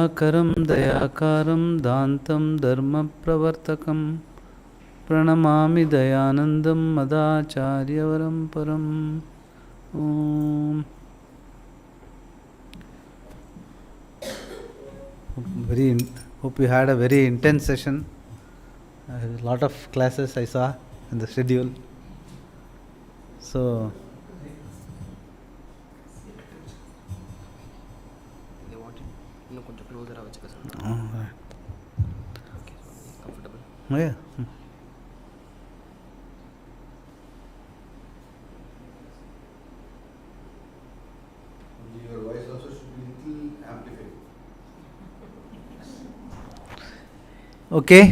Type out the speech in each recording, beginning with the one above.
Diyakaram Dayakaram Dantam Dharma Pravartakam Pranamami Dayanandam Madacharya Param. Hope you had a very intense session. A lot of classes I saw in the schedule. So they want it closer. right. Okay, comfortable. Yeah. Your voice also should be little amplified. Okay.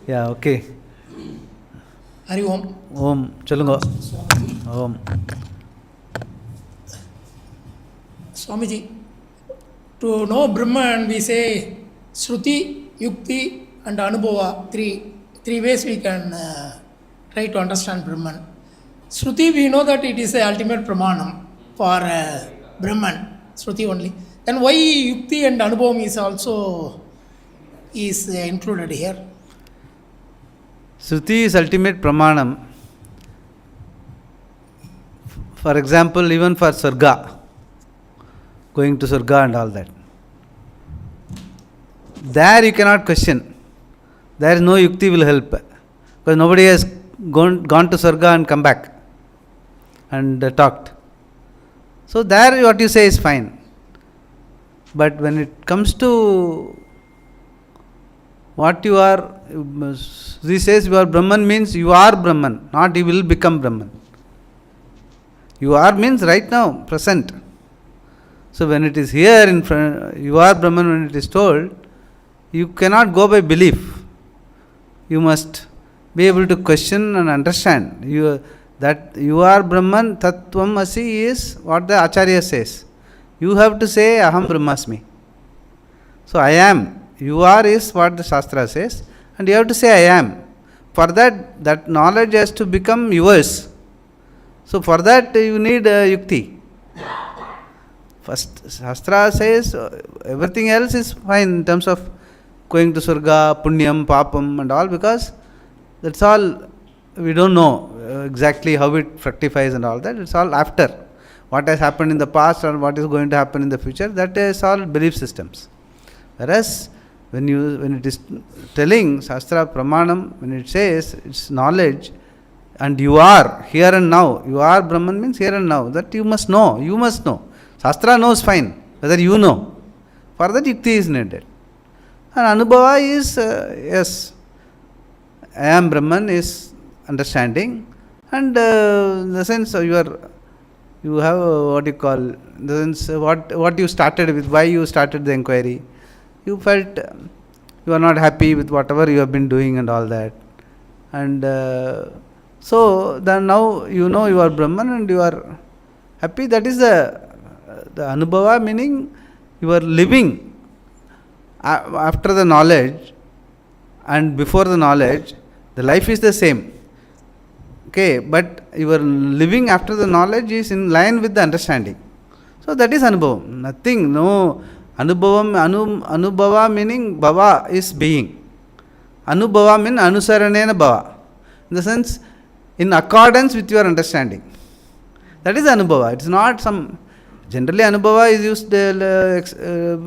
Yeah, okay. Hari Om. Om. Chalungo. Om. Swamiji, to know Brahman we say Shruti, Yukti and Anubhava, three ways we can try to understand Brahman. Shruti, we know that it is the ultimate pramanam for Brahman, Shruti only. Then why Yukti and Anubhavam is also included here? Shruti is ultimate pramanam. For example, even for Sarga, going to Sarga and all that. There you cannot question. There is no Yukti will help. Because nobody has gone to Sarga and come back and talked. So there what you say is fine. But when it comes to what you are, he says you are Brahman means you are Brahman, not you will become Brahman. You are means right now, present. So when it is here in front, you are Brahman, when it is told, you cannot go by belief. You must be able to question and understand. That you are Brahman, Tattvam Asi is what the Acarya says. You have to say Aham Brahmasmi. So I am. You are is what the Shastra says. And you have to say I am. For that knowledge has to become yours. So for that you need Yukti. First Shastra says everything else is fine in terms of going to Surga, Punyam, Papam and all, because that's all we don't know exactly how it fructifies and all that. It's all after. What has happened in the past or what is going to happen in the future, that is all belief systems. Whereas when it is telling Shastra Pramanam, when it says it's knowledge and you are here and now, you are Brahman means here and now, that you must know. Shastra knows fine, whether you know. For that Yukti is needed. And Anubhava is, yes, I am Brahman is understanding, and in the sense you have what you call, in the sense what you started with, why you started the inquiry. You felt you are not happy with whatever you have been doing and all that. And so then now you know you are Brahman and you are happy. That is the Anubhava, meaning you are living after the knowledge and before the knowledge. The life is the same. Okay, but your living after the knowledge is in line with the understanding. So that is Anubhavam. Nothing, no. Anubhava meaning Bhava is being. Anubhava means Anusaranena Bhava. In the sense, in accordance with your understanding. That is Anubhava. It's not some, generally Anubhava is used,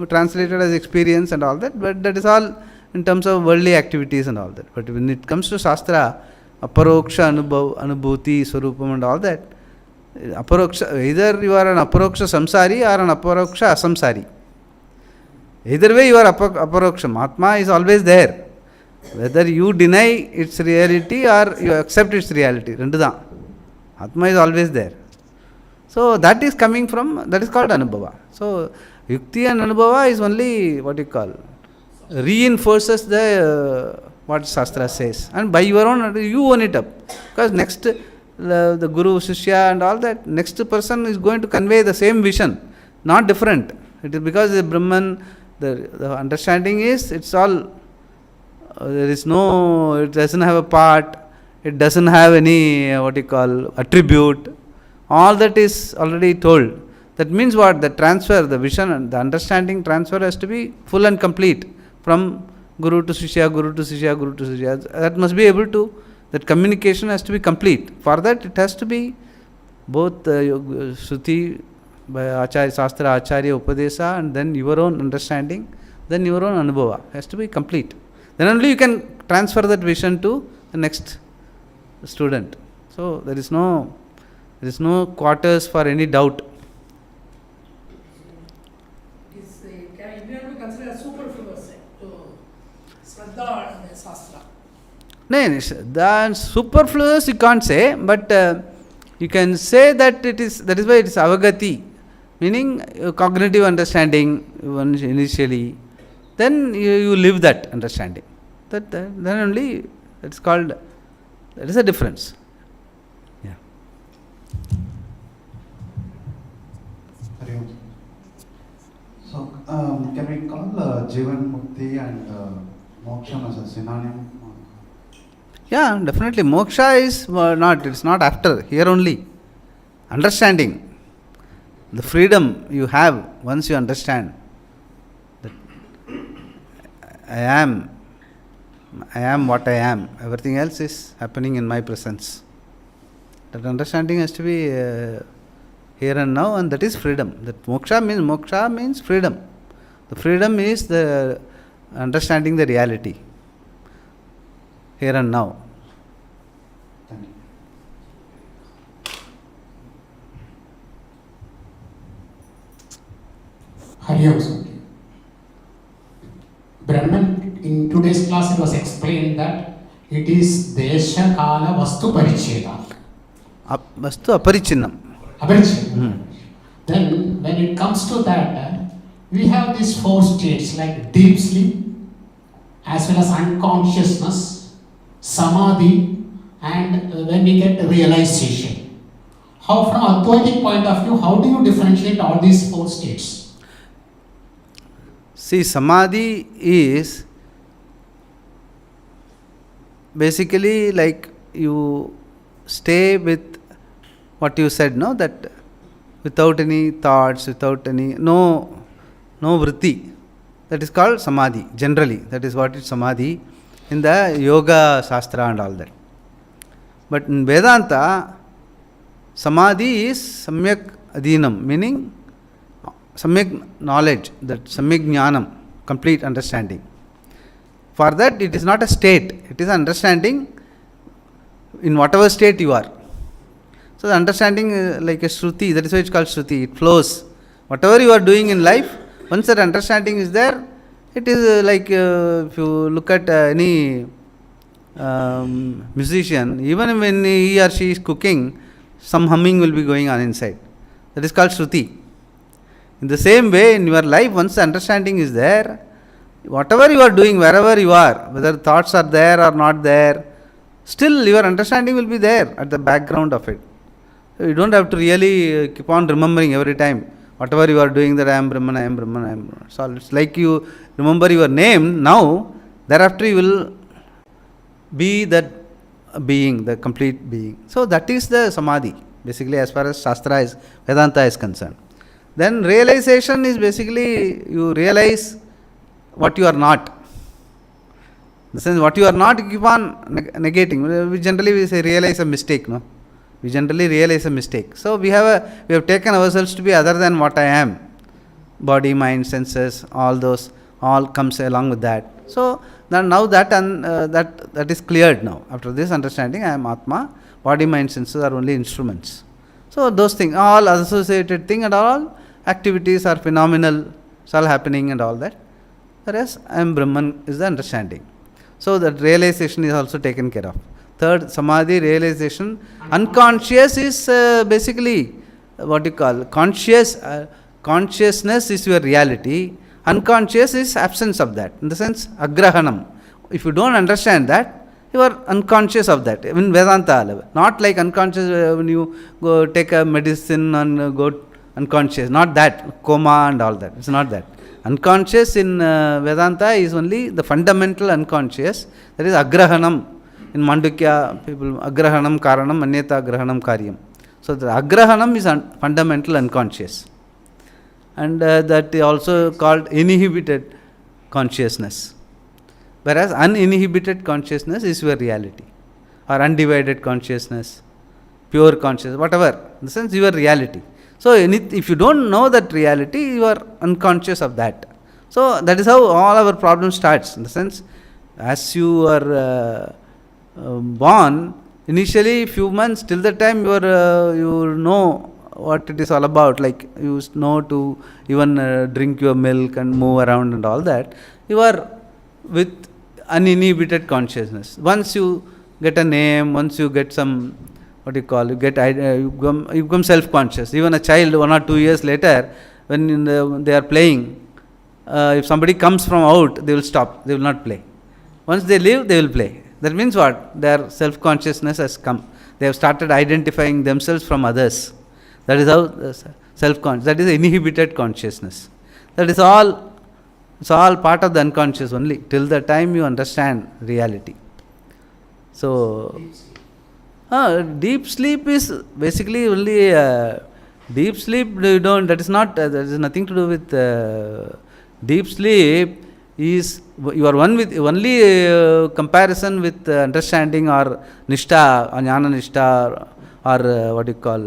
translated as experience and all that, but that is all in terms of worldly activities and all that. But when it comes to Shastra, Aparoksha Anubhuti, Swarupam and all that, Aparoksha, either you are an Aparoksha Samsari or an Aparoksha Asamsari. Either way you are Aparoksha. Atma is always there. Whether you deny its reality or you accept its reality. Renduda. Atma is always there. So that is coming from, that is called Anubhava. So Yukti and Anubhava is only what you call, reinforces the what Shastra says, and by your own you own it up, because next the Guru, Shishya and all that, next person is going to convey the same vision, not different. It is because the Brahman, the understanding is it's all, there is no, it doesn't have a part, it doesn't have any what you call attribute, all that is already told. That means what? The transfer, the vision and the understanding transfer has to be full and complete from Guru to Shishya, Guru to Shishya, Guru to Shishya. That must be able to, that communication has to be complete. For that it has to be both Shruti, by Acharya, Shastra, Acharya, Upadesa, and then your own understanding, then your own Anubhava has to be complete. Then only you can transfer that vision to the next student. So there is no quarters for any doubt. Can Indian be considered superfluous to Shraddha and Shastra? No, the superfluous you can't say, but you can say that that is why it is avagati, meaning cognitive understanding initially, then you live that understanding. Then only it's called, that is a difference. Yeah. Hari Om. So, can we call Jivan Mukti and Moksha as a synonym? Yeah, definitely. Moksha is not, it's not after, here only. Understanding. The freedom you have once you understand that I am what I am. Everything else is happening in my presence. That understanding has to be here and now, and that is freedom. That moksha means freedom. The freedom is the understanding the reality here and now. Thank you. Hari Om Swami. Brahman, in today's class it was explained that it is Desha Kala Vastu Paricheda. Vastu aparichinnam. Aparicheda. Then when it comes to that, we have these four states like deep sleep, as well as unconsciousness, samadhi, and when we get realization. How, from Advaitic point of view, how do you differentiate all these four states? See, samadhi is basically like you stay with what you said, no? That without any thoughts, without any, no vritti. That is called samadhi, generally. That is what is samadhi in the yoga shastra and all that. But in Vedanta, samadhi is samyak adhinam, meaning samyak knowledge, that samyak jnanam, complete understanding. For that, it is not a state, it is understanding in whatever state you are. So the understanding like a shruti, that is why it's called shruti, it flows. Whatever you are doing in life, once that understanding is there, it is like if you look at any musician, even when he or she is cooking, some humming will be going on inside. That is called shruti. In the same way, in your life, once the understanding is there, whatever you are doing, wherever you are, whether thoughts are there or not there, still your understanding will be there at the background of it. You don't have to really keep on remembering every time, whatever you are doing, that I am Brahman, I am Brahman, I am Brahman. So it's like you remember your name now, thereafter you will be that being, the complete being. So that is the samadhi, basically, as far as Shastra is, Vedanta is concerned. Then realization is basically you realize what you are not. In the sense, what you are not, you keep on negating. We generally say realize a mistake, no? We generally realize a mistake. So we have taken ourselves to be other than what I am. Body, mind, senses, all those, all comes along with that. So now that is cleared now. After this understanding, I am Atma. Body, mind, senses are only instruments. So those things, all associated thing and all activities are phenomenal. It's all happening and all that. Whereas I am Brahman is the understanding. So that realization is also taken care of. Third, samadhi, realization. Unconscious is basically what you call conscious. Consciousness is your reality. Unconscious is absence of that. In the sense, agrahanam. If you don't understand that, you are unconscious of that. In Vedanta level. Not like unconscious when you go take a medicine and go unconscious. Not that. Coma and all that. It's not that. Unconscious in Vedanta is only the fundamental unconscious. That is agrahanam. In Mandukya, people, agrahanam karanam, anyata agrahanam karyam. So the agrahanam is fundamental unconscious. and that is also called inhibited consciousness. Whereas uninhibited consciousness is your reality, or undivided consciousness, pure consciousness, whatever, in the sense your reality. So if you don't know that reality, you are unconscious of that. So that is how all our problem starts, in the sense, as you are born, initially few months till the time you know what it is all about, like you know to even drink your milk and move around and all that, you are with uninhibited consciousness. Once you get a name, once you get some, what you call, you become self-conscious. Even a child 1 or 2 years later, when they are playing, if somebody comes from out, they will stop, they will not play. Once they leave, they will play. That means what? Their self-consciousness has come. They have started identifying themselves from others. That is how self-conscious, that is inhibited consciousness. That is all, it's all part of the unconscious only, till the time you understand reality. So, deep sleep is basically only deep sleep. You don't. That is not. That is nothing to do with deep sleep. Is you are one with only comparison with understanding or nishtha or jnana nishtha or what you call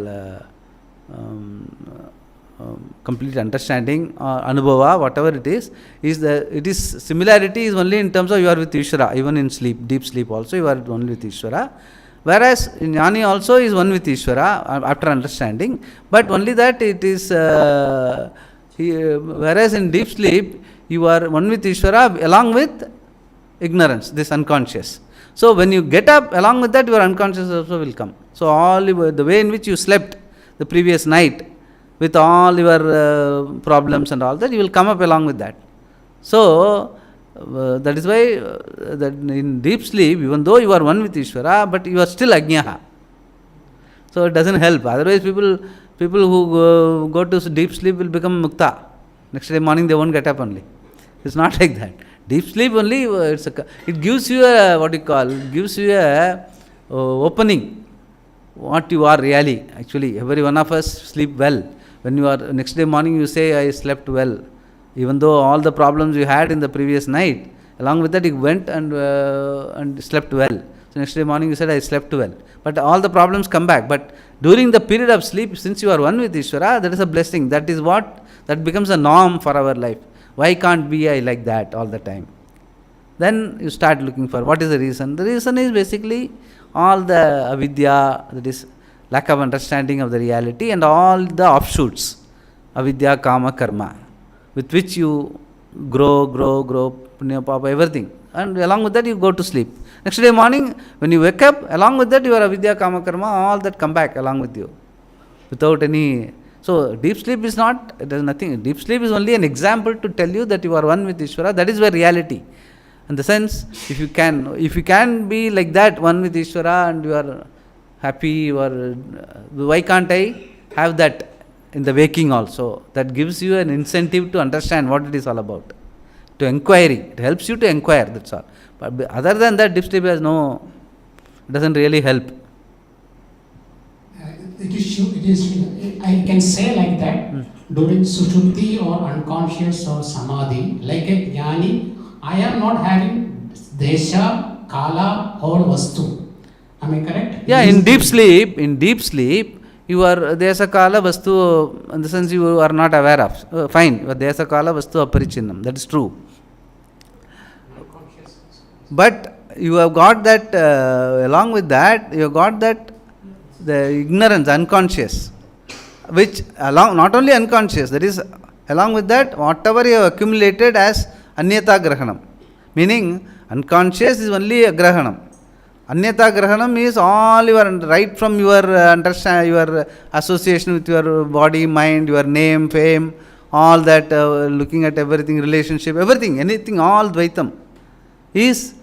complete understanding or anubhava, whatever it is it is similarity is only in terms of you are with Ishvara. Even in sleep, deep sleep also you are only with Ishvara. Whereas Jnani also is one with Ishvara after understanding, but only that it is whereas in deep sleep you are one with Ishvara along with ignorance, this unconscious. So when you get up, along with that your unconscious also will come. So all the way in which you slept the previous night with all your problems and all that, you will come up along with that. So that is why that in deep sleep, even though you are one with Ishvara, but you are still Ajnaha. So it doesn't help. Otherwise people who go to deep sleep will become Mukta. Next day morning they won't get up only. It's not like that. Deep sleep only, it gives you a, what you call, gives you a opening, what you are really. Actually, every one of us sleep well. When you are, next day morning you say, I slept well. Even though all the problems you had in the previous night, along with that you went and slept well. So next day morning you said, I slept well. But all the problems come back. But during the period of sleep, since you are one with Ishvara, that is a blessing. That is what, that becomes a norm for our life. Why can't be I like that all the time? Then you start looking for what is the reason. The reason is basically all the avidya, that is lack of understanding of the reality, and all the offshoots, avidya, kama, karma, with which you grow, punya, papa, everything. And along with that you go to sleep. Next day morning, when you wake up, along with that your avidya, kama, karma, all that come back along with you. Without any... So, deep sleep is not, there is nothing. Deep sleep is only an example to tell you that you are one with Ishvara. That is where reality. In the sense, if you can be like that, one with Ishvara, and you are happy, you are, why can't I have that in the waking also? That gives you an incentive to understand what it is all about. To inquiry. It helps you to inquire, that's all. But other than that, deep sleep has doesn't really help. I can say like that, during Sushupti or unconscious or Samadhi, like a Jnani, I am not having Desha, Kala or Vastu. Am I correct? Yeah, in deep sleep, you are Desha, Kala, Vastu, in the sense you are not aware of. Fine, Desha, Kala, Vastu, Aparichinnam, that is true. But you have got that, along with that, you have got that the ignorance, unconscious, which not only unconscious, that is along with that whatever you have accumulated as anyata grahanam, meaning unconscious is only a grahanam. Anyata grahanam is all your, right from your understand, your association with your body, mind, your name, fame, all that, looking at everything, relationship, everything, anything, all Dvaitam is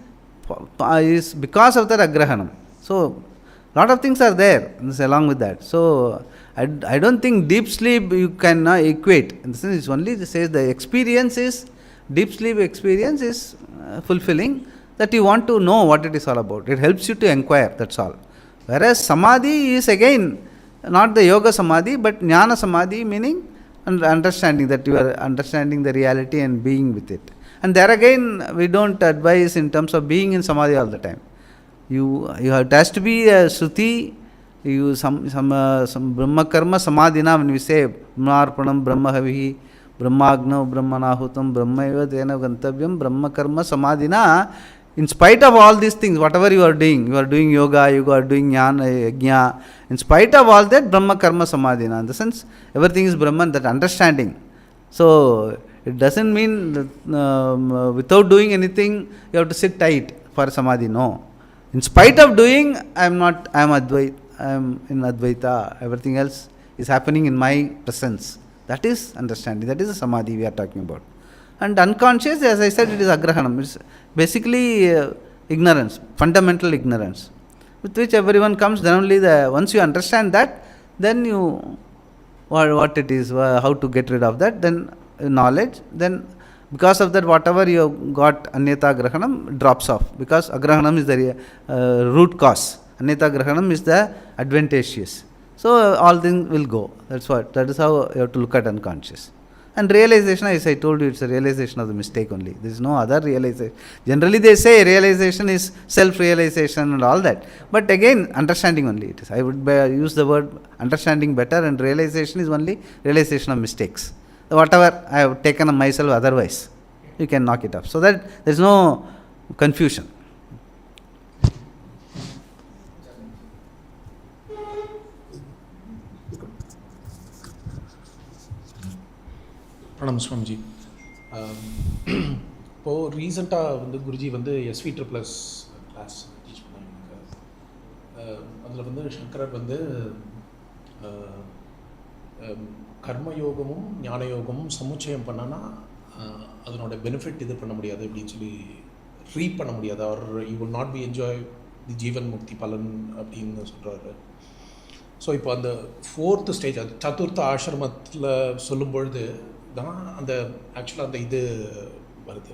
because of that agrahanam. So lot of things are there along with that. So I don't think deep sleep you can equate. In the sense, it's only says the experience is, deep sleep experience is fulfilling, that you want to know what it is all about. It helps you to inquire, that's all. Whereas samadhi is again not the yoga samadhi, but jnana samadhi, meaning and understanding that you are understanding the reality and being with it. And there again, we don't advise in terms of being in samadhi all the time. It has to be a Shruti. Some Brahma Karma Samadhina, when we say Brahmarpanam, Brahma Havihi, Brahmagno, Brahmanahutam, Brahmaiva Tena Gantavyam, Brahma Karma Samadhina, in spite of all these things, whatever you are doing yoga, you are doing jnana, yajna, in spite of all that, Brahma Karma Samadhina, in the sense, everything is Brahman, that understanding. So, it doesn't mean that, without doing anything, you have to sit tight for samadhi, no. In spite of doing, I am Advaita, I am in Advaita, everything else is happening in my presence. That is understanding, that is the samadhi we are talking about. And unconscious, as I said, it is agrahanam. It's basically ignorance, fundamental ignorance, with which everyone comes. Then only once you understand that, then you what it is, how to get rid of that, then knowledge, then because of that whatever you got anyata grahanam drops off, because agrahanam is the root cause, anyata grahanam is the advantageous. So all things will go. That is how you have to look at unconscious. And realization, as I told you, it's a realization of the mistake only. There is no other realization. Generally they say realization is self-realization and all that. But again, understanding only it is. I would use the word understanding better, and realization is only realization of mistakes. Whatever I have taken on myself otherwise, you can knock it off. So that there is no confusion. Pranam Swamiji. இப்போது ரீசெண்டாக Guruji SV ++ class teach பண்ணாங்க. அதில் சங்கரர் கர்மயோகமும் ஞானயோகமும் சமுச்சயம் பண்ணனா அதனோட benefit இது பண்ண முடியாது அப்படின்னு சொல்லி ரீப் பண்ண முடியாது, அவர் you will not be enjoy the ஜீவன் முக்தி பலன் அப்படின்னு சொல்கிறாரு. ஸோ இப்போ அந்த 4th ஸ்டேஜ், அது சதுர்த்த ஆசிரமத்தில் சொல்லும்பொழுது தான் அந்த ஆக்சுவலாக அந்த இது வருது.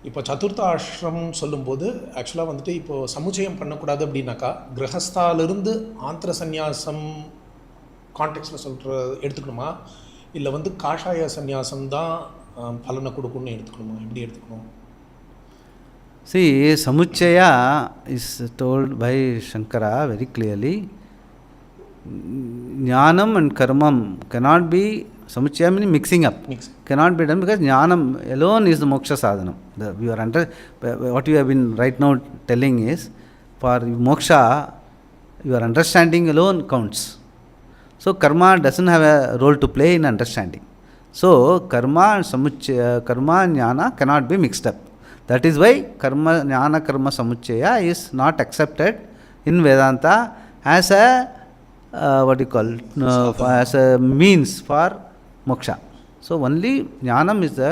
இப்போ சதுர்த்த ஆசிரமம் சொல்லும்போது ஆக்சுவலாக இப்போது சமுச்சயம் பண்ணக்கூடாது அப்படின்னாக்கா கிரகஸ்தாலிருந்து ஆந்திர சந்நியாசம் கான்டெக்ஸ்டில் எடுத்துக்கணுமா, இல்லை காஷாய சந்நியாசம் தான் பலனை கொடுக்கணும்னு எடுத்துக்கணுமா, எப்படி எடுத்துக்கணும்? See, Samuchaya is told by Shankara very clearly. Jnanam and karmam cannot be, Samuchaya means mixing up. Cannot be done, because Jnanam alone is the moksha sadhanam. What you have been right now telling is, for moksha, your understanding alone counts. So karma doesn't have a role to play in understanding. So karma and jnana cannot be mixed up. That is why jnana karma samuchaya is not accepted in Vedanta as a as a means for moksha. So only jnanam is the,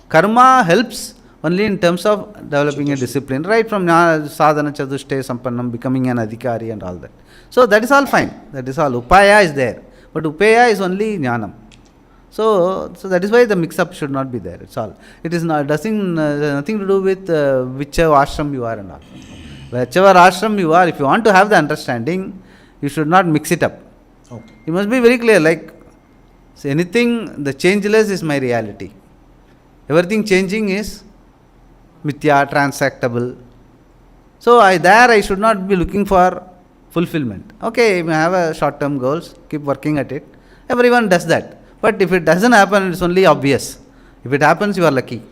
karma helps only in terms of developing a discipline, right from sadhana chadushte sampannam, becoming an adhikari and all that. So that is all fine, that is all, upaya is there, but upaya is only jnanam. So that is why the mix-up should not be there, it's all. It is not, nothing to do with whichever ashram you are and all. Whichever ashram you are, if you want to have the understanding, you should not mix it up. Okay. You must be very clear, like, so anything, the changeless is my reality. Everything changing is mithya, transactable. So I should not be looking for fulfillment. Okay, you may have a short-term goals, keep working at it. Everyone does that. But if it doesn't happen, it's only obvious. If it happens, you are lucky.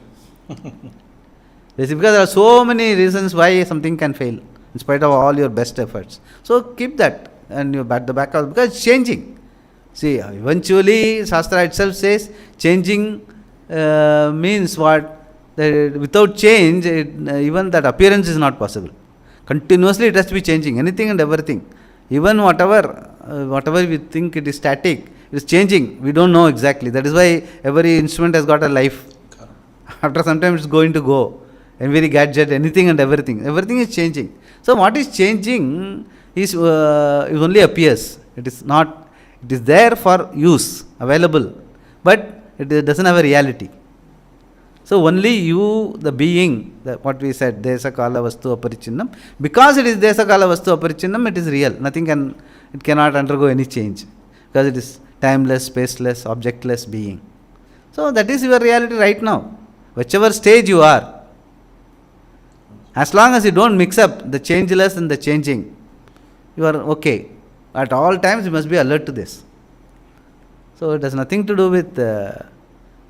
Because there are so many reasons why something can fail, in spite of all your best efforts. So keep that and you bat the back out, because it's changing. See, eventually Shastra itself says changing means what? That without change, even that appearance is not possible. Continuously it has to be changing, anything and everything. Even whatever we think it is static, it is changing. We don't know exactly. That is why every instrument has got a life. After some time it's going to go. Every gadget, anything and everything is changing. So what is changing is only appears. It is not. It is there for use, available, but it doesn't have a reality. So only you, the being, what we said, desa kala vastu aparichinnam, because it is desa kala vastu aparichinnam, it is real. It cannot undergo any change, because it is timeless, spaceless, objectless being. So that is your reality right now. Whichever stage you are, as long as you don't mix up the changeless and the changing, you are okay. At all times you must be alert to this. So it has nothing to do with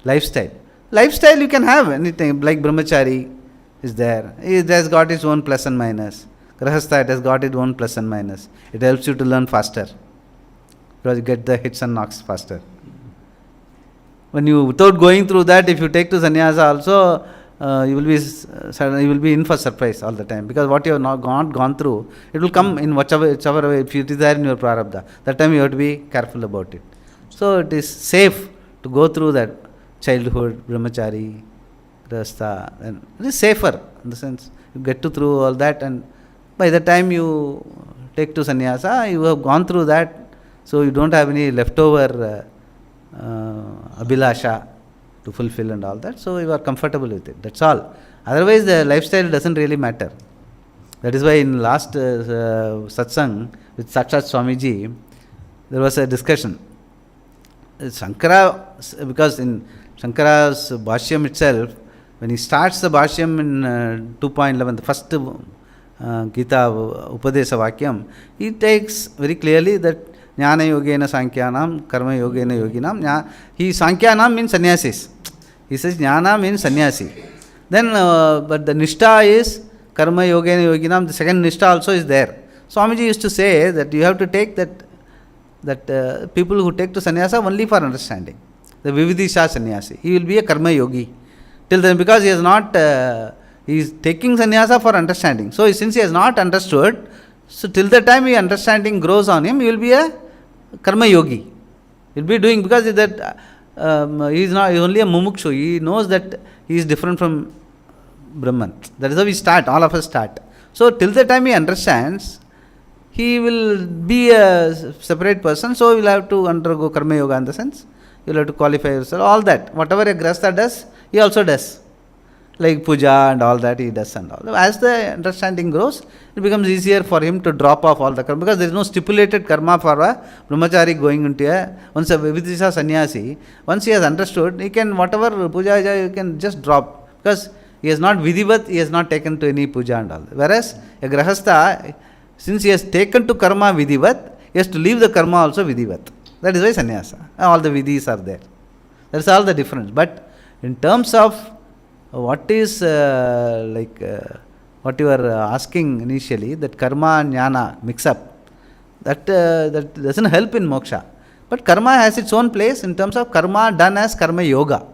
lifestyle. Lifestyle you can have anything, like brahmachari is there. It has got its own plus and minus. Grahastha, it has got its own plus and minus. It helps you to learn faster, because you get the hits and knocks faster. When you, without going through that, if you take to sannyasa also, you will be in for surprise all the time, because what you have not gone through, it will come in whichever way. If it is there in your prarabdha, that time you have to be careful about it. So it is safe to go through that childhood, brahmachari, grahastha, and it is safer in the sense you get to through all that, and by the time you take to sannyasa, you have gone through that, so you don't have any leftover abhilasha to fulfill and all that, so you are comfortable with it. That's all. Otherwise, the lifestyle doesn't really matter. That is why in last satsang with Sakshat Swamiji, there was a discussion. Shankara, because in Shankara's Bhashyam itself, when he starts the Bhashyam in 2.11, the first Gita Upadesa Vakyam, he takes very clearly that Jnana Yogena Sankyanam, Karma Yogena Yoginam. He Sankyanam means sannyasis. He says Jnana means sannyasi. Then, but the Nishtha is Karma Yogena Yoginam. The second Nishtha also is there. Swamiji used to say that you have to take that people who take to sannyasa only for understanding. The Vividisha sannyasi. He will be a Karma Yogi. Till then, because he has not, he is taking sannyasa for understanding. So, since he has not understood, so till the time his understanding grows on him, he will be a Karma Yogi. He will be doing, because that he is only a mumukshu. He knows that he is different from Brahman. That is how we start, all of us start. So till the time he understands, he will be a separate person, so you will have to undergo Karma Yoga in the sense, you will have to qualify yourself, all that. Whatever a grahastha does, he also does. Like puja and all that he does and all. As the understanding grows, it becomes easier for him to drop off all the karma, because there is no stipulated karma for a brahmachari going into once a vividisha sannyasi, once he has understood, he can, whatever puja you can just drop, because he has not vidhivat, he has not taken to any puja and all. Whereas a grahastha, since he has taken to karma vidhivat, he has to leave the karma also vidhivat. That is why sannyasa. All the vidhis are there. That is all the difference. But in terms of what is what you are asking initially, that karma and jnana mix up, that doesn't help in moksha. But karma has its own place in terms of karma done as karma yoga.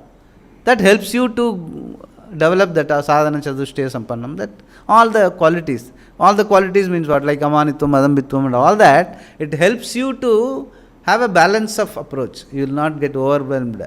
That helps you to develop that sadhana chatushtaya sampannam, that all the qualities means what, like amanitvam, adambitvam and all that, it helps you to have a balance of approach. You will not get overwhelmed.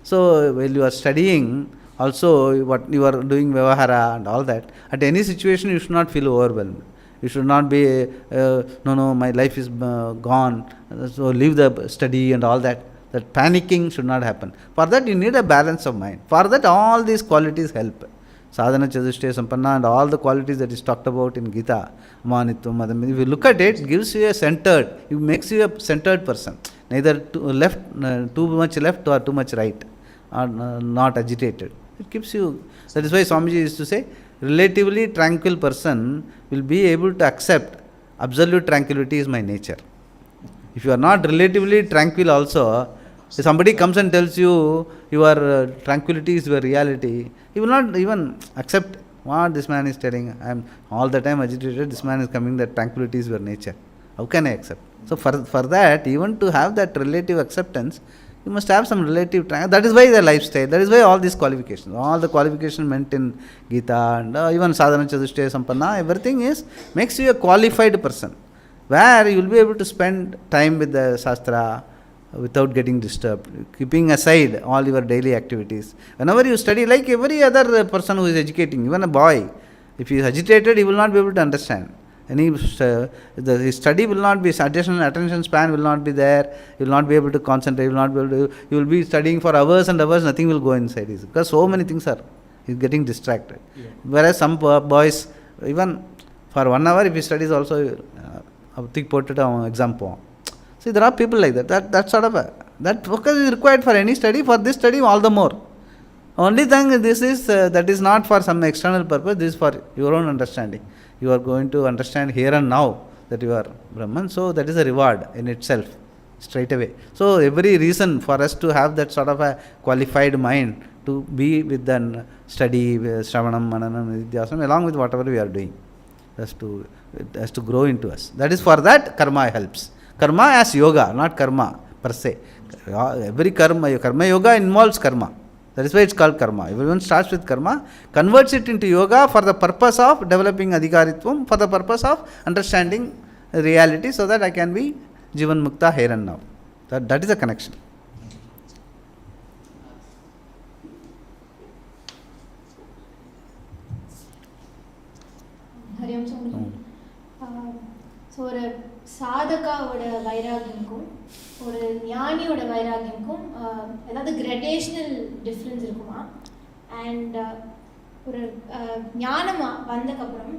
So while you are studying, also what you are doing vyavahara and all that, at any situation you should not feel overwhelmed. You should not be, no, my life is gone, so leave the study and all that. That panicking should not happen. For that you need a balance of mind. For that all these qualities help. Sadhana chatushtaya sampanna and all the qualities that is talked about in Gita, manitvam, madam. If you look at it, it gives you it makes you a centered person. Neither too much left or too much right, or not agitated. It keeps you, that is why Swamiji used to say, relatively tranquil person will be able to accept absolute tranquility is my nature. If you are not relatively tranquil also, if somebody comes and tells you your tranquility is your reality, you will not even accept what this man is telling. I am all the time agitated, this man is coming that tranquility is your nature. How can I accept? So for that, even to have that relative acceptance, you must have some relative that is why the lifestyle, that is why all these qualifications, all the qualifications meant in Gita and even sadhana chatushtaya sampanna, everything makes you a qualified person, where you will be able to spend time with the shastra without getting disturbed, keeping aside all your daily activities. Whenever you study, like every other person who is educating, even a boy, if he is agitated, he will not be able to understand. His study will not be, attention span will not be there, he will not be able to concentrate, you will be studying for hours and hours, nothing will go inside his, because so many things are, he is getting distracted. Yeah. Whereas some boys, even for 1 hour, if he studies also, exam. See, there are people like that. That sort of That focus is required for any study, for this study all the more. Only thing this is, that is not for some external purpose, this is for your own understanding. You are going to understand here and now that you are Brahman, so that is a reward in itself, straight away. So every reason for us to have that sort of a qualified mind to be with the study, Shravanam, Mananam, Nidhyasam, along with whatever we are doing, has to grow into us. That is for that karma helps. Karma as yoga, not karma per se. Every karma yoga involves karma. That is why it's called karma. Everyone starts with karma, converts it into yoga for the purpose of developing adhikaritvam, for the purpose of understanding reality, so that I can be Jivan Mukta here and now. That is a connection. ஹரியம் Swami. So ஒரு சாதகாவோட வைராகியமுக்கும் ஒரு ஞானியோட வைராகியமுக்கும் ஏதாவது கிரடேஷனல் difference இருக்குமா? And ஒரு ஞானம் வந்தக்கப்புறம்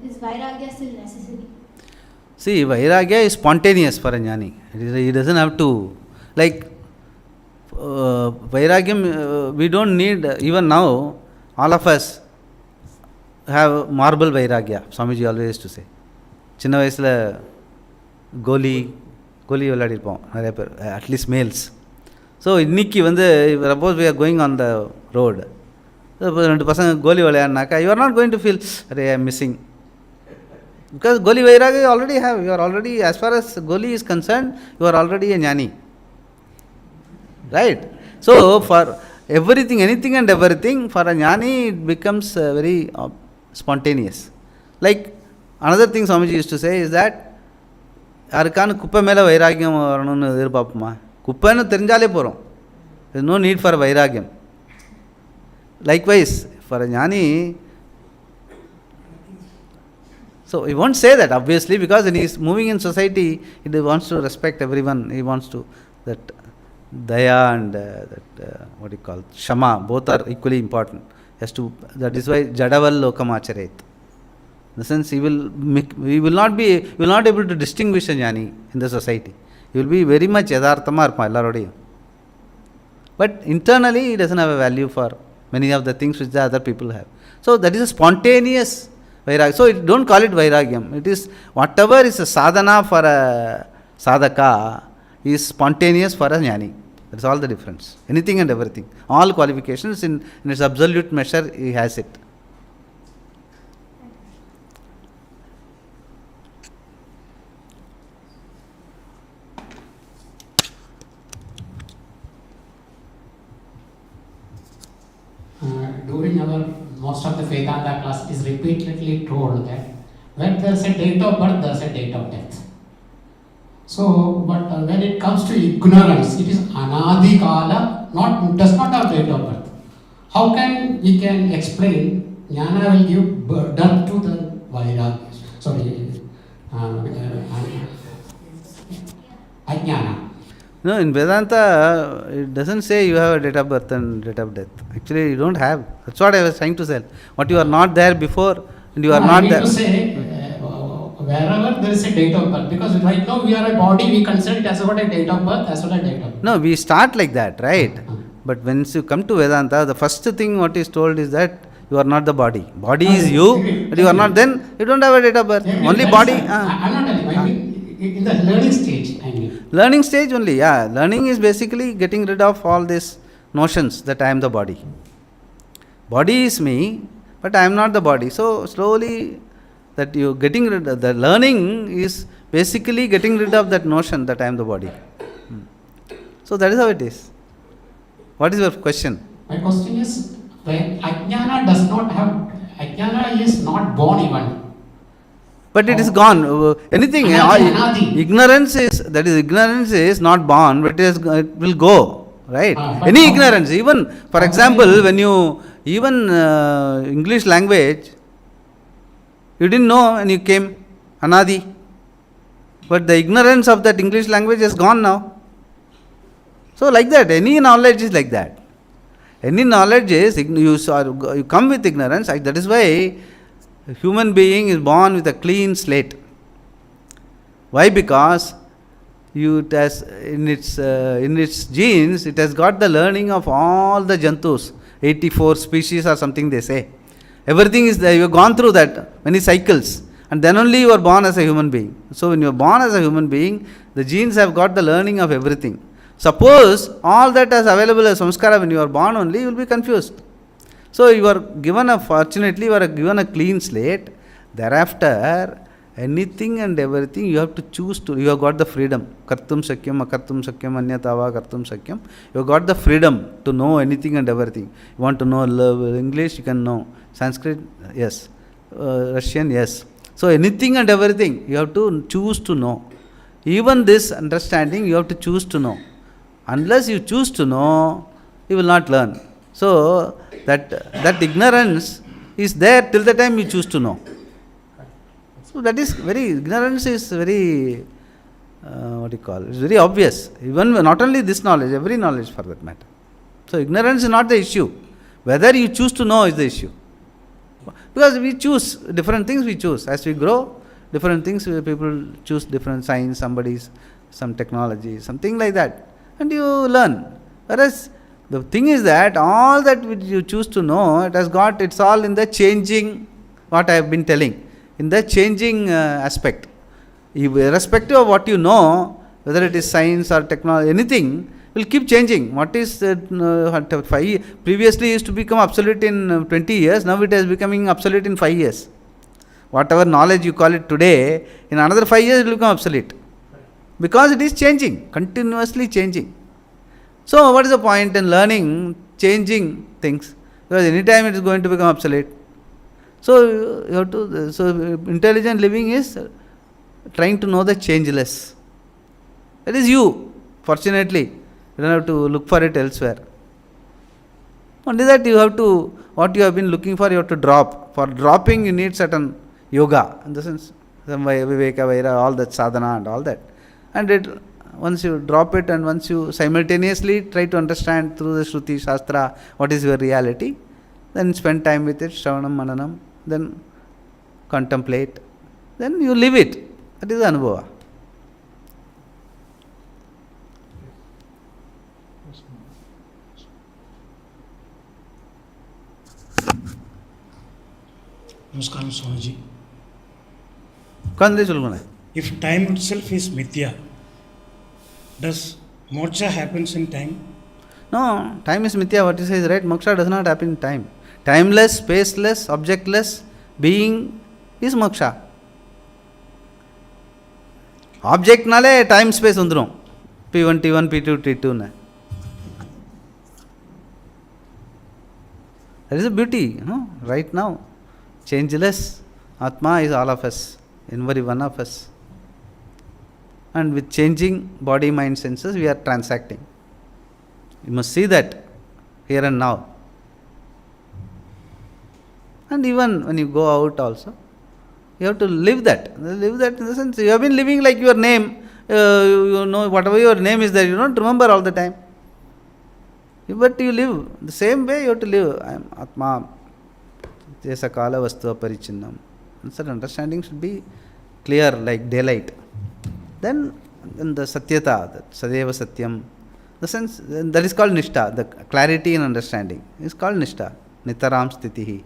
is வைராகியா still necessary? See, vairagya is spontaneous for a jnani. He doesn't have to, like, vairagyam, we don't need, even now, all of us have marble vairagya. Swamiji always used to say. சின்ன வயசில் கோலி விளையாடிருப்போம் நிறைய பேர், at least males. So இன்றைக்கி suppose we are going on the road, இப்போ 2 பசங்க கோலி விளையாடினாக்கா you are not going to feel அரே I am missing. Because Goli Vairagya you already have, you are already, as far as Goli is concerned, you are already a jnani. Right? So, for everything, anything and everything, for a jnani it becomes very spontaneous. Like, another thing Swamiji used to say is that, யாருக்கான குப்பை மேலே வைராகியம் வரணும்னு எதிர்பார்ப்போமா? குப்பைன்னு தெரிஞ்சாலே போகிறோம். there is no need for வைராகியம். Likewise, for a jnani, so he won't say that obviously, because when he is moving in society, he wants to respect everyone. He wants to, that daya and what do you call, shama, both are equally important. Has to, that is why jadaval lokam acharet. In the sense, he will not able to distinguish a jnani in the society. He will be very much yadharthama irpa ellarodiyum. But internally he doesn't have a value for many of the things which the other people have. So that is a spontaneous vairagya. So don't call it vairagyam. It is whatever is a sadhana for a sadhaka is spontaneous for a jnani. That's all the difference. Anything and everything. All qualifications in its absolute measure, he has it. During our most of the Vedanta class, it is repeatedly told that when there is a date of birth, there is a date of death. So, but when it comes to ignorance, it is anadi kala, does not have date of birth. How can we can explain jnana will give birth to the vairagya? Sorry, ajnana. No, in Vedanta, it doesn't say you have a date of birth and date of death. Actually, you don't have. That's what I was trying to say. What you are not there before, and you are not there. I mean to say, wherever there is a date of birth, because right now we are a body, we consider it as what a date of birth, as well as date of birth. No, we start like that, right? But when you come to Vedanta, the first thing what is told is that you are not the body. Body is you, but you are not. Then you don't have a date of birth. Only body. I'm not telling. I mean, in the learning stage, I mean. Learning stage only, yeah. Learning is basically getting rid of all these notions that I am the body. Body is me, but I am not the body. So slowly, that you getting rid of the learning is basically getting rid of that notion that I am the body. So that is how it is. What is your question? My question is, when ajnana does not have, ajnana is not born even. But it is gone. Anything, ignorance is not born, but it will go, right? Any ignorance, even for example, when you even English language, you didn't know and you came, anadi. But the ignorance of that English language is gone now. So like that, any knowledge is like that. Any knowledge is, you come with ignorance. That is why a human being is born with a clean slate. Why? Because it has in its genes, it has got the learning of all the jantus, 84 species or something they say. Everything is there. You have gone through that many cycles, and then only you are born as a human being. So when you are born as a human being, the genes have got the learning of everything. Suppose all that is available as samskara when you are born only, you will be confused. So you are given fortunately you are given a clean slate. Thereafter, anything and everything you have to choose to. You have got the freedom. Kartum sakyam, akartum sakyam, anyatava kartum sakyam. You have got the freedom to know anything and everything. You want to know English, you can know. Sanskrit, yes. Russian, yes. So anything and everything you have to choose to know. Even this understanding you have to choose to know. Unless you choose to know, you will not learn. So that ignorance is there till the time you choose to know. So that is ignorance is very, it's very obvious. Even not only this knowledge, every knowledge for that matter. So ignorance is not the issue. Whether you choose to know is the issue. Because we choose different things, we choose. As we grow, different things, people choose different science, some technology, something like that. And you learn. Whereas the thing is that all that which you choose to know, it's all in the changing, what I have been telling, in the changing aspect. Irrespective of what you know, whether it is science or technology, anything will keep changing. What is previously used to become obsolete in 20 years, now it is becoming obsolete in 5 years. Whatever knowledge you call it today, in another 5 years it will become obsolete. Because it is changing, continuously changing. So what is the point in learning changing things? Because any time it is going to become obsolete. So you have to. So intelligent living is trying to know the changeless. That is you. Fortunately, you don't have to look for it elsewhere. Only that you have to. What you have been looking for, you have to drop. For dropping, you need certain yoga. In the sense, some viveka, vaira, all that sadhana and all that. And once you drop it and once you simultaneously try to understand through the Shruti, Shastra, what is your reality, then spend time with it, Shravanam, Mananam, then contemplate, then you live it. That is the Anubhava. Namaskaram, Swamiji. Kandri Sulguna. If time itself is mithya, does moksha happens in time? No, time is mithya. What you say is right. Moksha does not happen in time. Timeless, spaceless, objectless being is moksha. Object nale time space undrum. P1, T1, P2, T2 na. That is the beauty, right now. Changeless. Atma is all of us, every one of us. And with changing body, mind, senses, we are transacting. You must see that here and now. And even when you go out also, you have to live that. Live that in the sense, you have been living like your name. You know, whatever your name is there, you don't remember all the time. But you live. The same way you have to live. I am Atma. Jesa kala vastu aparichinnam. Such understanding should be clear like daylight. Then the satyata, that sadeva satyam, the sense that is called nishtha. The clarity in understanding is called nishtha. Nitaram sthitihi.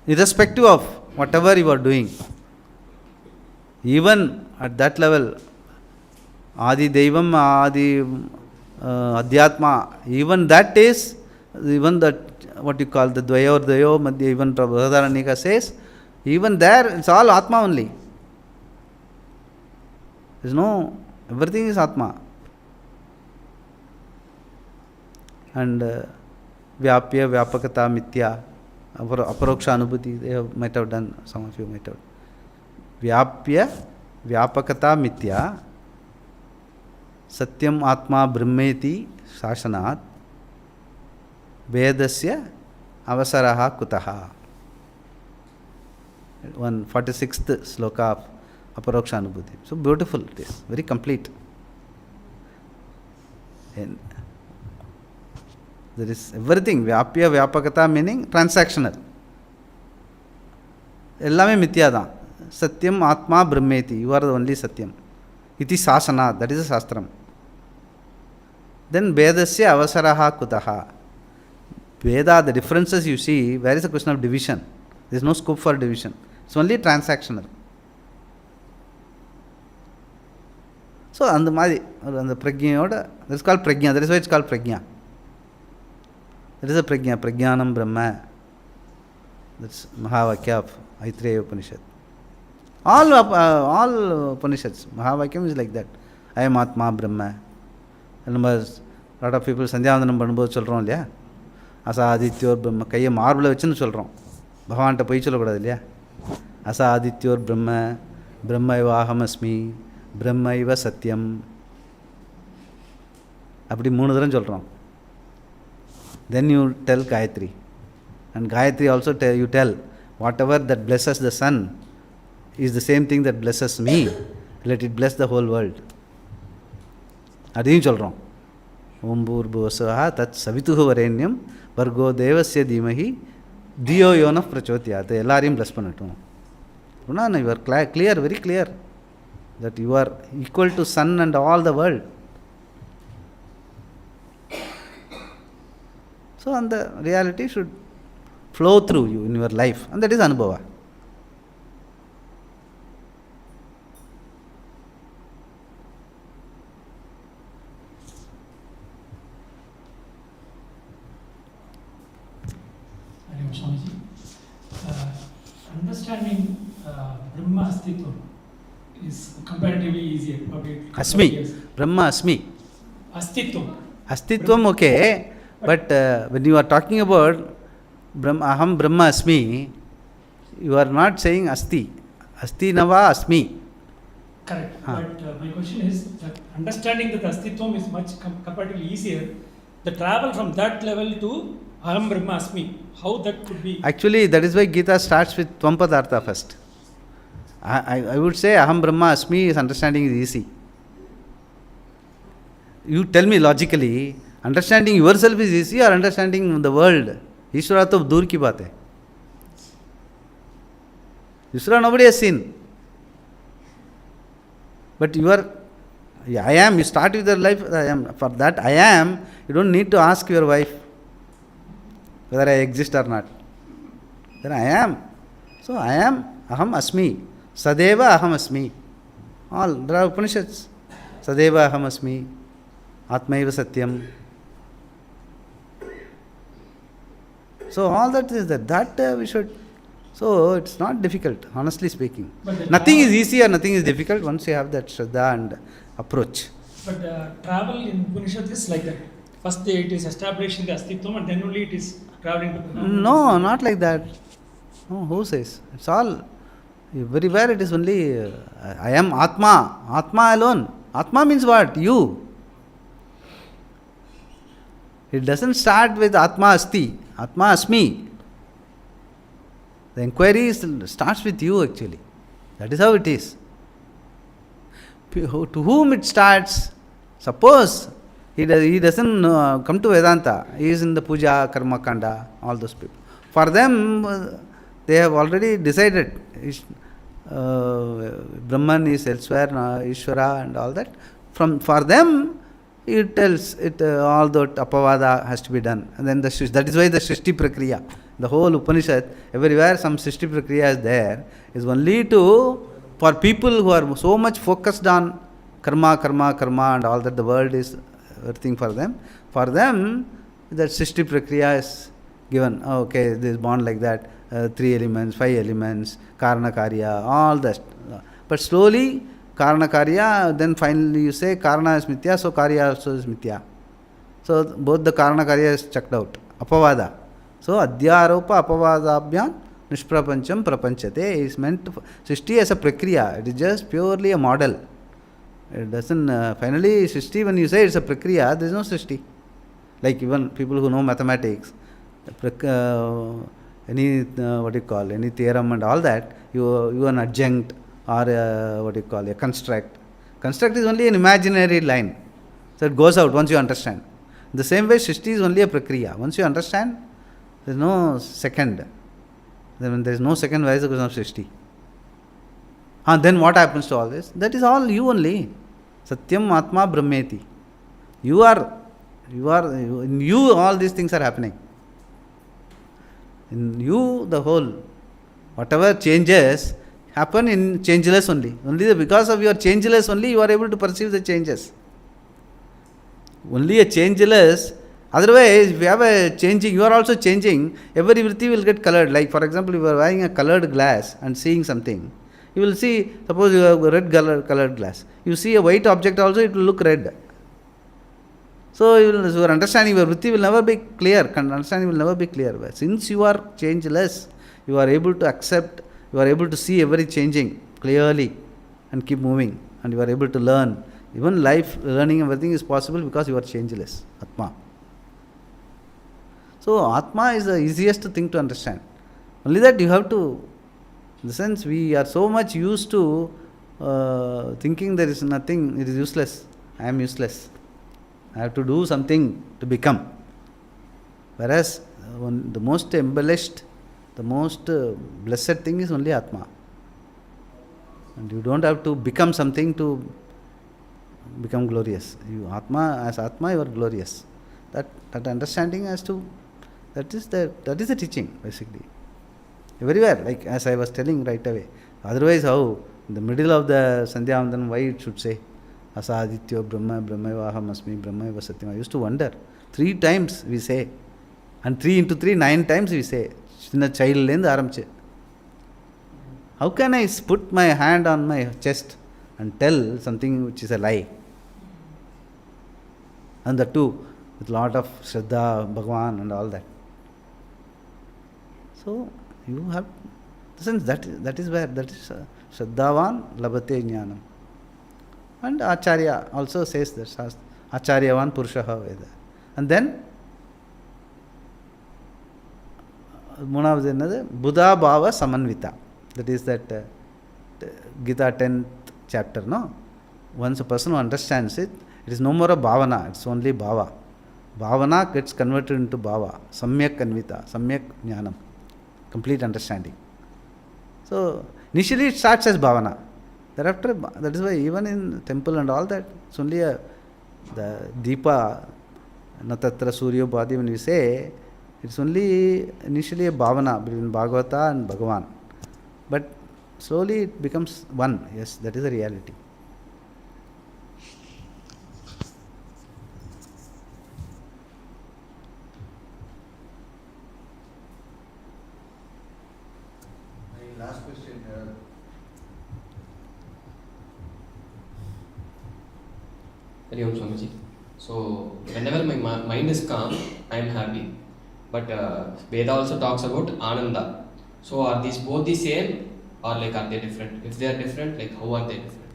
Irrespective of whatever you are doing, even at that level, Adi Devam, Adi Adhyatma, even that is, even that, what you call the Dvayo, Madhya, even Prabhupada says, even there it's all Atma only. There is no, everything is Atma. And Vyapya, Vyapakata, Mithya, Aparoksha Anubhuti, they might have done, some of you might have. Vyapya, Vyapakata, Mithya, Satyam Atma Brahmeti Sashanat, Vedasya Avasaraha Kutaha. 146th sloka of Aparoksha Anubhuti. So beautiful it is, very complete. And there is everything, Vyapya, Vyapakata meaning transactional. Ellame mithya da. Satyam Atma Brahmeti, you are the only Satyam. iti sasana, that is a shastram. Then Vedasya avasaraha kutaha. Veda, the differences you see, where is the question of division? There is no scope for division. It's only transactional. So, and the prajna, that is called prajna. That is why it's called prajna. That is a prajna, prajnanam brahma. That's Mahavakya of Aitreya Upanishad. All Upanishads, Mahavakyam is like that. I am Atma Brahma. A lot of people சந்தியாவந்தனம் பண்ணும்போது சொல்கிறோம் இல்லையா, அசாதித்யோர் பிரம்ம, கையை மார்பில் வச்சுன்னு சொல்கிறோம், பகவான்கிட்ட போய் சொல்லக்கூடாது இல்லையா. அசாதித்யோர் பிரம்ம, பிரம்ம இவ அகமஸ்மி, பிரம்ம இவ சத்தியம், அப்படி 3 தரம் சொல்கிறோம். Then you tell Gayatri, and Gayatri also you tell whatever that blesses the sun is the same thing that blesses me, let it bless the whole world. அதையும் சொல்கிறோம். ஓம் பூர்புவஸ்வஹ தத் சவிதுஹு வரேண்யம் வர்கோ தேவஸ்ய தீமஹி தியோ யோன பிரச்சோத்யாத். எல்லாரையும் ப்ளஸ் பண்ணட்டும். அப்படின்னா you are clear, very clear that you are equal to sun and all the world. So, and the reality should flow through you in your life, and that is anubhava. Swamiji, understanding Brahma Astitva is comparatively easier. Asmi, Brahma Asmi. Astitvam, okay, but when you are talking about Aham Brahma Asmi, you are not saying Asti. Asti Nava Asmi. Correct. But my question is that understanding that Astitvam is much comparatively easier, the travel from that level to Aham Brahma Asmi, how that could be? Actually, that is why Gita starts with Tvam Padartha first. I would say Aham Brahma Asmi is understanding is easy. You tell me logically, understanding yourself is easy or understanding the world? Ishvara to dur ki baat hai. Ishvara nobody has seen. But you are, I am, you start with your life, I am. For that I am, you don't need to ask your wife whether I exist or not. Then I am. So I am, Aham Asmi. Sadeva Aham Asmi. All, there are Upanishads. Sadeva Aham Asmi. Atmaiva Satyam. So all that is that we should. So it's not difficult, honestly speaking. Nothing is easy or nothing is difficult once you have that Shraddha and approach. But travel in Upanishad is like that. First it is establishing the Astitvam and then only it is traveling to Brahma. No, not like that. No, who says? It's all, very rare it is only, I am Atma. Atma alone. Atma means what? You. It doesn't start with Atma Asti. Atma Asmi. The inquiry starts with you actually. That is how it is. To whom it starts, suppose he doesn't come to Vedanta, he is in the Puja, Karma Kanda, all those people. For them, they have already decided Brahman is elsewhere, Ishvara and all that. For them, it tells it all that apavada has to be done. And then that is why the Srishti Prakriya, the whole Upanishad, everywhere some Srishti Prakriya is there, is only for people who are so much focused on karma and all that, the world is everything for them. For them, that Srishti Prakriya is given. Okay, this is born like that, 3 elements, 5 elements, Karna Karya, all that. But slowly, Karna Karya, then finally you say Karna is Mithya, so Karya also is Mithya. So both the Karna Karya is checked out. Apavada. So Adhyaropa Apavadabhyam Nishprapancham Prapanchate is meant to, Srishti as a Prakriya. It is just purely a model. It doesn't, finally Srishti, when you say it's a Prakriya, there is no Srishti. Like even people who know mathematics, any any theorem and all that, you an adjunct or a construct. Construct is only an imaginary line. So it goes out once you understand. In the same way, Srishti is only a Prakriya. Once you understand, there is no second. Then there is no second, where is the question of Srishti? Then what happens to all this? That is all you only. Satyam Atma Brahmeti. In you all these things are happening. In you the whole, whatever changes happen in changeless only. Only because of your changeless only you are able to perceive the changes. Only a changeless, otherwise if you have a changing, you are also changing, every vritti will get colored. Like for example, you are buying a colored glass and seeing something. You will see, suppose you have a red colored glass. You see a white object also, it will look red. So your understanding, your vritti will never be clear. Understanding will never be clear. Since you are changeless, you are able to accept, you are able to see every changing clearly and keep moving, and you are able to learn. Even life, learning, everything is possible because you are changeless, Atma. So Atma is the easiest thing to understand. Only that you have to, in the sense we are so much used to thinking there is nothing, it is useless. I am useless. I have to do something to become. Whereas the most embellished, the most blessed thing is only Atma. And you don't have to become something to become glorious. You as Atma you are glorious. That understanding as to that is the teaching basically. Everywhere, like as I was telling right away. Otherwise how in the middle of the Sandhya Vandanam why it should say Asadityo Brahma Brahmaiva Aham Asmi Brahmaiva Satyam. I used to wonder. 3 times we say. And 3 into 3, 9 times we say. Chinna child lend aramche. How can I put my hand on my chest and tell something which is a lie? And the two, with lot of Shraddha, Bhagavan and all that. So, you have, since that is where, that is Shraddhavan Labhate Jnanam. And Acarya also says that, Acharyavan Purushaha Veda. And then, Munavadi another, Buddha Bhava Samanvita. That is that Gita 10th chapter, no? Once a person who understands it, it is no more a bhavana, it's only bhava. Bhavana gets converted into bhava, samyak kanvita, samyak jnanam, complete understanding. So, initially it starts as bhavana. Thereafter, that is why even in temple and all that, it's only the Deepa, Natatra Suryo Bhadi, when we say, it's only initially a bhavana between Bhagavata and Bhagavan. But slowly it becomes one. Yes, that is the reality. My last question here. Hari Om Swamiji. So, whenever my mind is calm, I am happy. But Veda also talks about Ananda. So, are these both the same or like are they different? If they are different, like how are they different?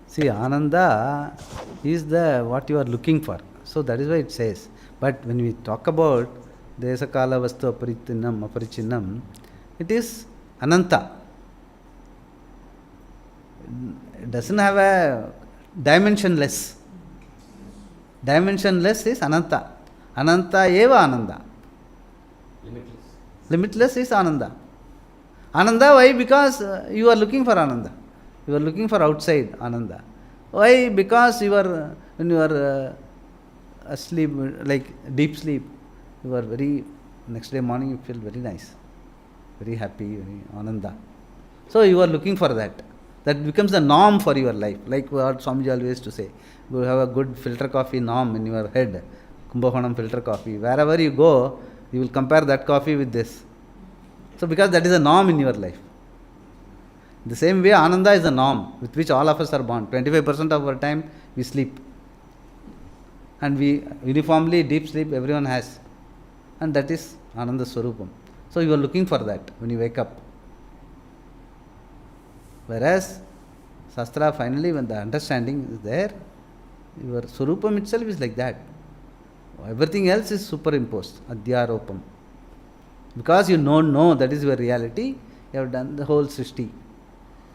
See, Ananda is what you are looking for. So, that is why it says. But when we talk about Desakala Vastu Aparichinnam, it is Ananta. It doesn't have a dimensionless. Dimensionless is Ananta. Ananta eva Ananda. Limitless. Limitless is Ananda. Ananda, why? Because you are looking for Ananda. You are looking for outside Ananda. Why? Because when you are asleep, like deep sleep, you are next day morning you feel very nice, very happy, very Ananda. So you are looking for that. That becomes the norm for your life. Like what Swamiji always used to say, you have a good filter coffee norm in your head. Kumbhakonam filter coffee. Wherever you go, you will compare that coffee with this. So because that is a norm in your life. The same way Ananda is a norm with which all of us are born. 25% of our time we sleep. And we uniformly deep sleep everyone has. And that is Ananda Swarupam. So you are looking for that when you wake up. Whereas Shastra finally when the understanding is there, your Swarupam itself is like that. Everything else is superimposed, Adhyaropam. Because you don't know that is your reality, you have done the whole Srishti.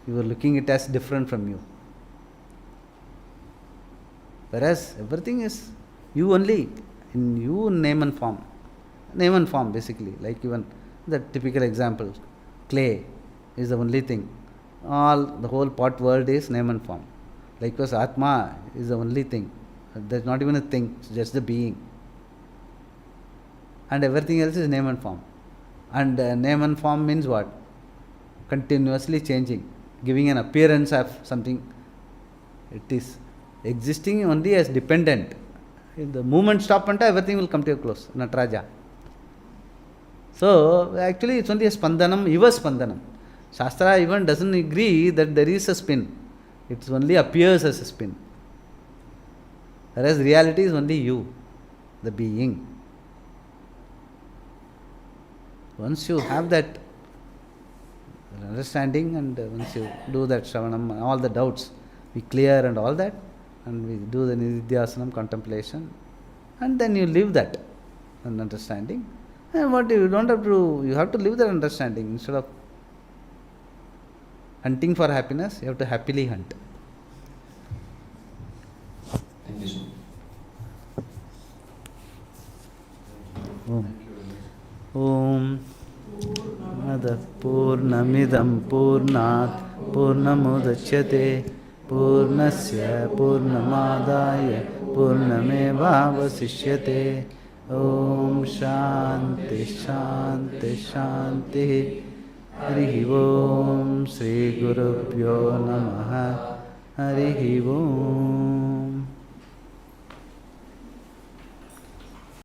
You are looking it as different from you. Whereas everything is you only, in you name and form. Name and form basically, like even the typical example, clay is the only thing. The whole pot world is name and form. Likewise, Atma is the only thing. There's not even a thing, it's just the being. And everything else is name and form. And name and form means what? Continuously changing, giving an appearance of something. It is existing only as dependent. If the movement stop, everything will come to a close. Nataraja. So actually it's only a spandanam, iva spandanam. Shastra even doesn't agree that there is a spin. It only appears as a spin. Whereas reality is only you, the being. Once you have that understanding, and once you do that Shravanam, all the doubts we clear and all that, and we do the Nididhyasanam contemplation, and then you live that and understanding. And what you don't have to, you have to live that understanding. Instead of hunting for happiness, you have to happily hunt. Thank you, sir. Om Mada Purnamidam Purnat Purnamudachyate Purnasya Purnamadaya Purnamevavasishyate. Om Shanti Shanti Shanti. Harihi Om Sri Gurubhyo Namaha. Harihi Om.